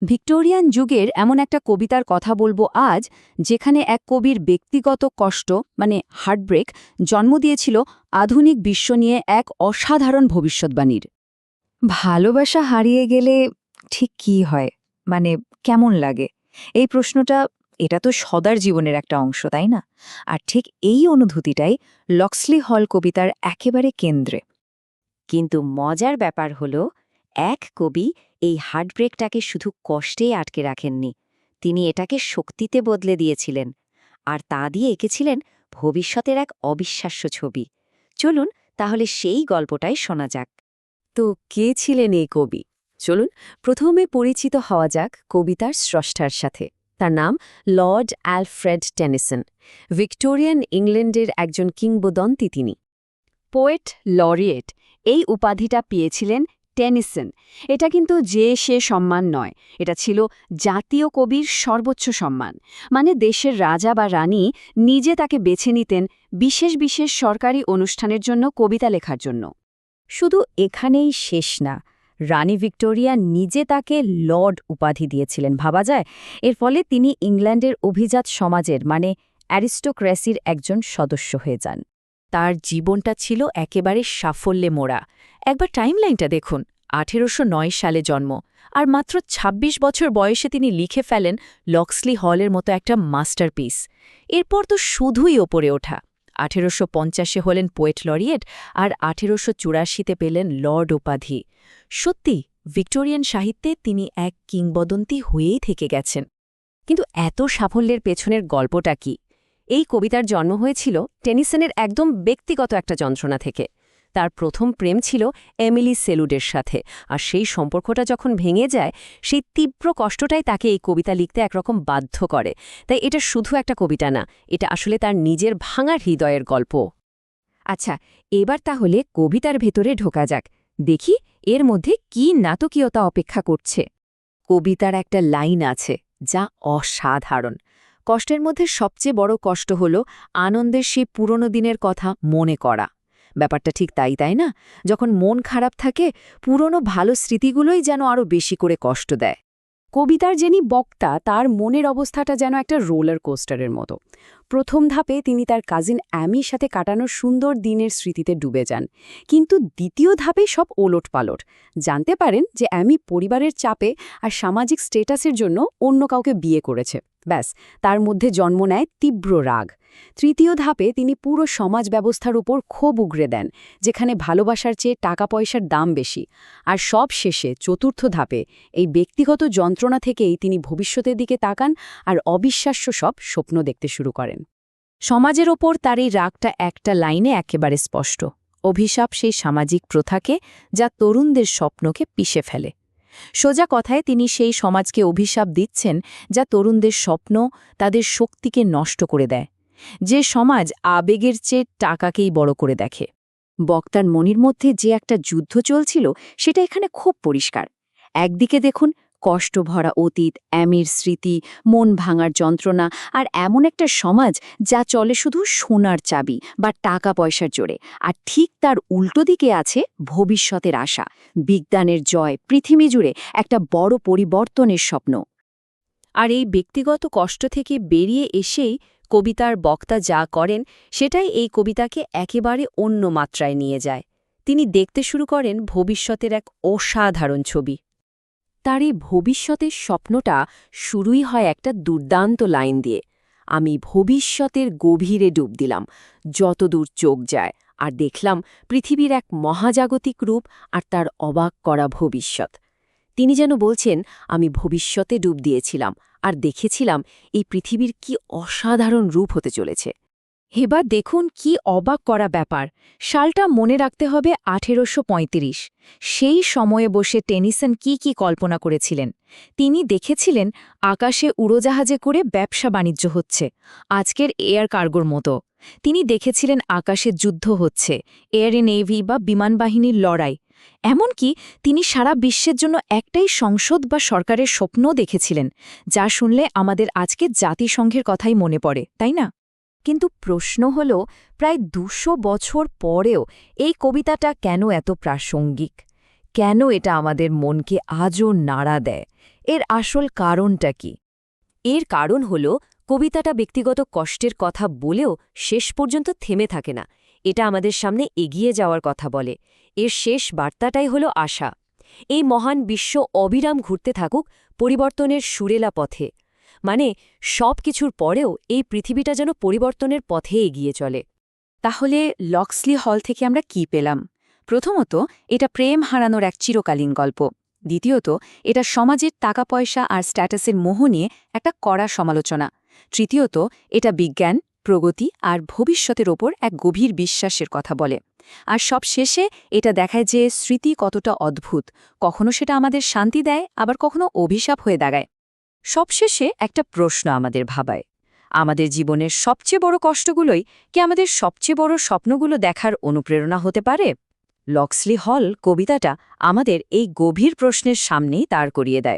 Victorian যুগের এমন একটা কবিতার কথা বলবো আজ, যেখানে এক কবির ব্যক্তিগত কষ্ট হার্টব্রেক জন্ম দিয়েছিল আধুনিক বিশ্ব নিয়ে এক অসাধারণ ভবিষ্যৎবাণীর। ভালোবাসা হারিয়ে গেলে ঠিক কি হয়, কেমন লাগে? এই প্রশ্নটা, এটা তো সদার জীবনের একটা অংশ, তাই না? আর ঠিক এই অনুভূতিটাই লক্সলি হল কবিতার একেবারে কেন্দ্রে। কিন্তু মজার ব্যাপার হলো, এক কবি এই হার্টব্রেকটাকে শুধু কষ্টেই আটকে রাখেননি। তিনি এটাকে শক্তিতে বদলে দিয়েছিলেন, আর তা দিয়ে এঁকেছিলেন ভবিষ্যতের এক অবিশ্বাস্য ছবি। চলুন তাহলে সেই গল্পটাই শোনা যাক। তো কে ছিলেন এই কবি? চলুন প্রথমে পরিচিত হওয়া যাক কবিতার স্রষ্টার সাথে। তার নাম লর্ড অ্যালফ্রেড টেনিসন। ভিক্টোরিয়ান ইংল্যান্ডের একজন কিংবদন্তি তিনি। পোয়েট লরিয়েট এই উপাধিটা পেয়েছিলেন টেনিসন। এটা কিন্তু যে সে সম্মান নয়, এটা ছিল জাতীয় কবির সর্বোচ্চ সম্মান। দেশের রাজা বা রানী নিজে তাকে বেছে নিতেন বিশেষ বিশেষ সরকারি অনুষ্ঠানের জন্য কবিতা লেখার জন্য। শুধু এখানেই শেষ না, রানী ভিক্টোরিয়া নিজে তাকে লর্ড উপাধি দিয়েছিলেন, ভাবা যায়? এর ফলে তিনি ইংল্যান্ডের অভিজাত সমাজের অ্যারিস্টোক্রেসির একজন সদস্য হয়ে যান। তার জীবনটা ছিল একেবারে সাফল্যে মোড়া। একবার টাইমলাইনটা দেখুন। 1809 সালে জন্ম, আর মাত্র ২৬ বছর বয়সে তিনি লিখে ফেলেন লক্সলি হলের মতো একটা মাস্টারপিস। এরপর তো শুধুই ওপরে ওঠা। 1850-এ হলেন পোয়েট লরিয়েট, আর 1884-তে পেলেন লর্ড উপাধি। সত্যি, ভিক্টোরিয়ান সাহিত্যে তিনি এক কিংবদন্তি হয়েই থেকে গেছেন। কিন্তু এত সাফল্যের পেছনের গল্পটা কি? এই কবিতার জন্ম হয়েছিল টেনিসনের একদম ব্যক্তিগত একটা যন্ত্রণা থেকে। তার প্রথম প্রেম ছিল এমিলি সেলুডের সাথে, আর সেই সম্পর্কটা যখন ভেঙে যায়, সেই তীব্র কষ্টটাই তাকে এই কবিতা লিখতে একরকম বাধ্য করে। তাই এটা শুধু একটা কবিতা না, এটা আসলে তার নিজের ভাঙার হৃদয়ের গল্প। আচ্ছা, এবার তাহলে কবিতার ভেতরে ঢোকা যাক। দেখি এর মধ্যে কি নাটকীয়তা অপেক্ষা করছে। কবিতার একটা লাইন আছে যা অসাধারণ। কষ্টের মধ্যে সবচেয়ে বড় কষ্ট হল আনন্দের সেই পুরনো দিনের কথা মনে করা। ব্যাপারটা ঠিক তাই, তাই না? যখন মন খারাপ থাকে, পুরনো ভালো স্মৃতিগুলোই যেন আরও বেশি করে কষ্ট দেয়। কবিতার যিনি বক্তা, তার মনের অবস্থাটা যেন একটা রোলার কোস্টারের মতো। প্রথম ধাপে তিনি তার কাজিন অ্যামির সাথে কাটানো সুন্দর দিনের স্মৃতিতে ডুবে যান, কিন্তু দ্বিতীয় ধাপে সব ওলটপালট। জানতে পারেন যে অ্যামি পরিবারের চাপে আর সামাজিক স্টেটাসের জন্য অন্য কাউকে বিয়ে করেছে। ব্যাস, তার মধ্যে জন্ম নেয় তীব্র রাগ। তৃতীয় ধাপে তিনি পুরো সমাজ ব্যবস্থার উপর ক্ষোভ উগরে দেন, যেখানে ভালোবাসার চেয়ে টাকা পয়সার দাম বেশি। আর সব শেষে চতুর্থ ধাপে এই ব্যক্তিগত যন্ত্রণা থেকেই তিনি ভবিষ্যতের দিকে তাকান আর অবিশ্বাস্য সব স্বপ্ন দেখতে শুরু করেন। সমাজের ওপর তার এই রাগটা একটা লাইনে একেবারে স্পষ্ট। অভিশাপ সেই সামাজিক প্রথাকে যা তরুণদের স্বপ্নকে পিষে ফেলে। সোজা কথায় তিনি সেই সমাজকে অভিশাপ দিচ্ছেন যা তরুণদের স্বপ্ন, তাদের শক্তিকে নষ্ট করে দেয়। যে সমাজ আবেগের চেয়ে টাকাকেই বড় করে দেখে। বক্তার মনের মধ্যে যে একটা যুদ্ধ চলছিল, সেটা এখানে খুব পরিষ্কার। একদিকে দেখুন কষ্ট ভরা অতীত, অ্যামির স্মৃতি, মন ভাঙার যন্ত্রণা, আর এমন একটা সমাজ যা চলে শুধু সোনার চাবি বা টাকা পয়সার জোরে। আর ঠিক তার উল্টো দিকে আছে ভবিষ্যতের আশা, বিজ্ঞানের জয়, পৃথিবী জুড়ে একটা বড় পরিবর্তনের স্বপ্ন। আর এই ব্যক্তিগত কষ্ট থেকে বেরিয়ে এসেই কবিতার বক্তা যা করেন, সেটাই এই কবিতাকে একেবারে অন্য মাত্রায় নিয়ে যায়। তিনি দেখতে শুরু করেন ভবিষ্যতের এক অসাধারণ ছবি। তার এই ভবিষ্যতের স্বপ্নটা শুরুই হয় একটা দুর্দান্ত লাইন দিয়ে। আমি ভবিষ্যতের গভীরে ডুব দিলাম, যতদূর চোখ যায়, আর দেখলাম পৃথিবীর এক মহাজাগতিক রূপ আর তার অবাক করা ভবিষ্যৎ। তিনি যেন বলছেন, আমি ভবিষ্যতে ডুব দিয়েছিলাম আর দেখেছিলাম এই পৃথিবীর কি অসাধারণ রূপ হতে চলেছে। এবার দেখুন কি অবাক করা ব্যাপার। সালটা মনে রাখতে হবে 1835। সেই সময়ে বসে টেনিসন কি কল্পনা করেছিলেন। তিনি দেখেছিলেন আকাশে উড়োজাহাজে করে ব্যবসা বাণিজ্য হচ্ছে, আজকের এয়ার কার্গোর মতো। তিনি দেখেছিলেন আকাশে যুদ্ধ হচ্ছে, এয়ার নেভি বা বিমানবাহিনীর লড়াই। এমনকি তিনি সারা বিশ্বের জন্য একটাই সংসদ বা সরকারের স্বপ্নও দেখেছিলেন, যা শুনলে আমাদের আজকে জাতিসংঘের কথাই মনে পড়ে, তাই না? কিন্তু প্রশ্ন হল, প্রায় 200 বছর পরেও এই কবিতাটা কেন এত প্রাসঙ্গিক? কেন এটা আমাদের মনকে আজও নাড়া দেয়? এর আসল কারণটা কি? এর কারণ হল কবিতাটা ব্যক্তিগত কষ্টের কথা বলেও শেষ পর্যন্ত থেমে থাকে না। এটা আমাদের সামনে এগিয়ে যাওয়ার কথা বলে। এর শেষ বার্তাটাই হল আশা। এই মহান বিশ্ব অবিরাম ঘুরতে থাকুক পরিবর্তনের সুরেলা পথে। মানে সব কিছুর পরেও এই পৃথিবীটা যেন পরিবর্তনের পথে এগিয়ে চলে। তাহলে লক্সলি হল থেকে আমরা কি পেলাম? প্রথমত, এটা প্রেম হারানোর এক চিরকালীন গল্প। দ্বিতীয়ত, এটা সমাজের টাকা পয়সা আর স্ট্যাটাসের মোহ নিয়ে একটা কড়া সমালোচনা। তৃতীয়ত, এটা বিজ্ঞান, প্রগতি আর ভবিষ্যতের ওপর এক গভীর বিশ্বাসের কথা বলে। আর সব শেষে এটা দেখায় যে স্মৃতি কতটা অদ্ভুত, কখনো সেটা আমাদের শান্তি দেয়, আবার কখনো অভিশাপ হয়ে দাঁড়ায়। সবশেষে একটা প্রশ্ন আমাদের ভাবায়, আমাদের জীবনের সবচেয়ে বড় কষ্টগুলোই কি আমাদের সবচেয়ে বড় স্বপ্নগুলো দেখার অনুপ্রেরণা হতে পারে? লক্সলি হল কবিতাটা আমাদের এই গভীর প্রশ্নের সামনেই দাঁড় করিয়ে দেয়।